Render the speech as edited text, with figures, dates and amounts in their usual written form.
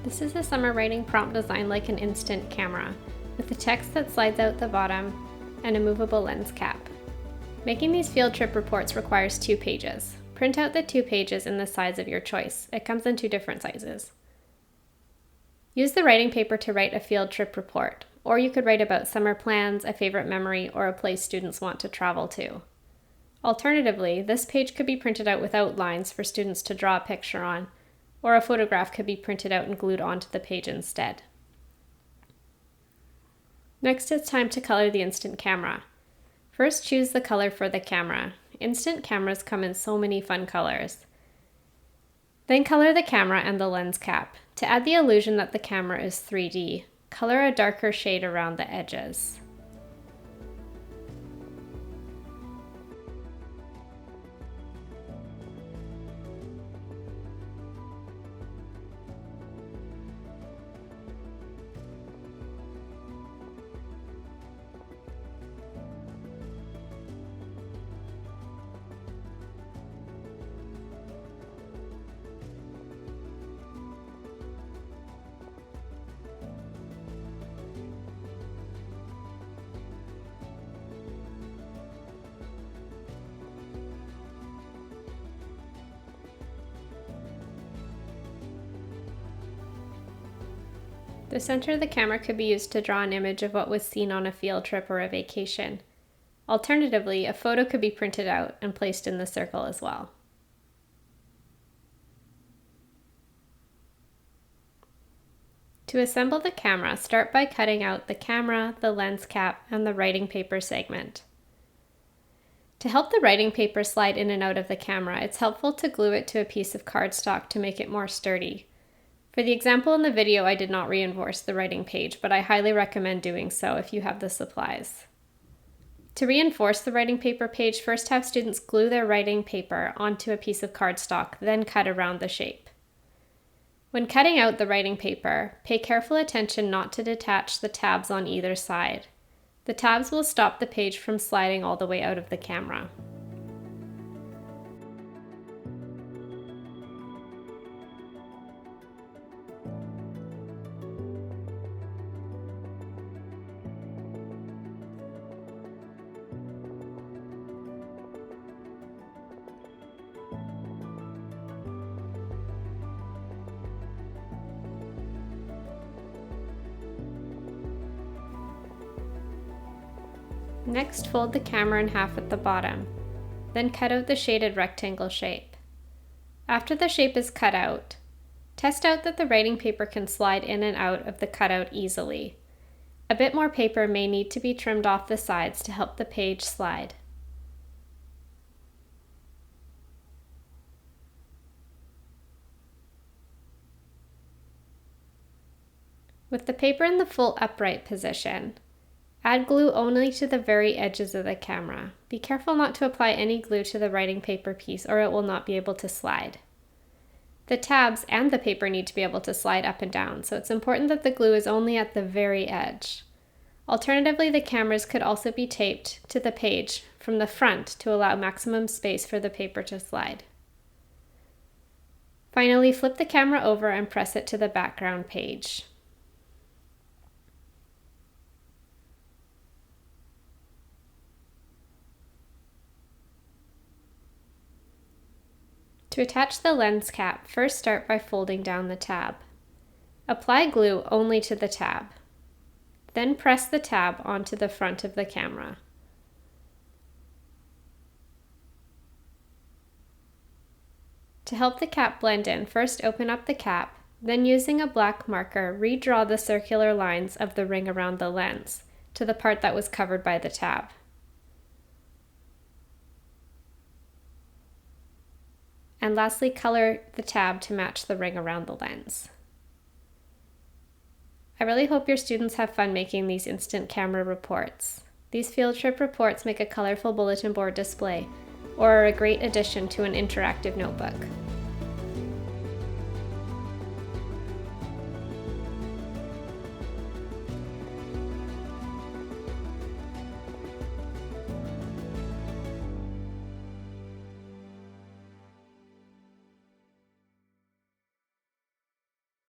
This is a summer writing prompt designed like an instant camera, with the text that slides out the bottom and a movable lens cap. Making these field trip reports requires 2 pages. Print out the 2 pages in the size of your choice. It comes in 2 different sizes. Use the writing paper to write a field trip report, or you could write about summer plans, a favorite memory, or a place students want to travel to. Alternatively, this page could be printed out with outlines for students to draw a picture on, or a photograph could be printed out and glued onto the page instead. Next, it's time to color the instant camera. First, choose the color for the camera. Instant cameras come in so many fun colors. Then color the camera and the lens cap. To add the illusion that the camera is 3D, color a darker shade around the edges. The center of the camera could be used to draw an image of what was seen on a field trip or a vacation. Alternatively, a photo could be printed out and placed in the circle as well. To assemble the camera, start by cutting out the camera, the lens cap, and the writing paper segment. To help the writing paper slide in and out of the camera, it's helpful to glue it to a piece of cardstock to make it more sturdy. For the example in the video, I did not reinforce the writing page, but I highly recommend doing so if you have the supplies. To reinforce the writing paper page, first have students glue their writing paper onto a piece of cardstock, then cut around the shape. When cutting out the writing paper, pay careful attention not to detach the tabs on either side. The tabs will stop the page from sliding all the way out of the camera. Next, fold the camera in half at the bottom, then cut out the shaded rectangle shape. After the shape is cut out, test out that the writing paper can slide in and out of the cutout easily. A bit more paper may need to be trimmed off the sides to help the page slide. With the paper in the full upright position, add glue only to the very edges of the camera. Be careful not to apply any glue to the writing paper piece or it will not be able to slide. The tabs and the paper need to be able to slide up and down, so it's important that the glue is only at the very edge. Alternatively, the cameras could also be taped to the page from the front to allow maximum space for the paper to slide. Finally, flip the camera over and press it to the background page. To attach the lens cap, first start by folding down the tab. Apply glue only to the tab. Then press the tab onto the front of the camera. To help the cap blend in, first open up the cap, then using a black marker, redraw the circular lines of the ring around the lens to the part that was covered by the tab. And lastly, color the tab to match the ring around the lens. I really hope your students have fun making these instant camera reports. These field trip reports make a colorful bulletin board display or are a great addition to an interactive notebook.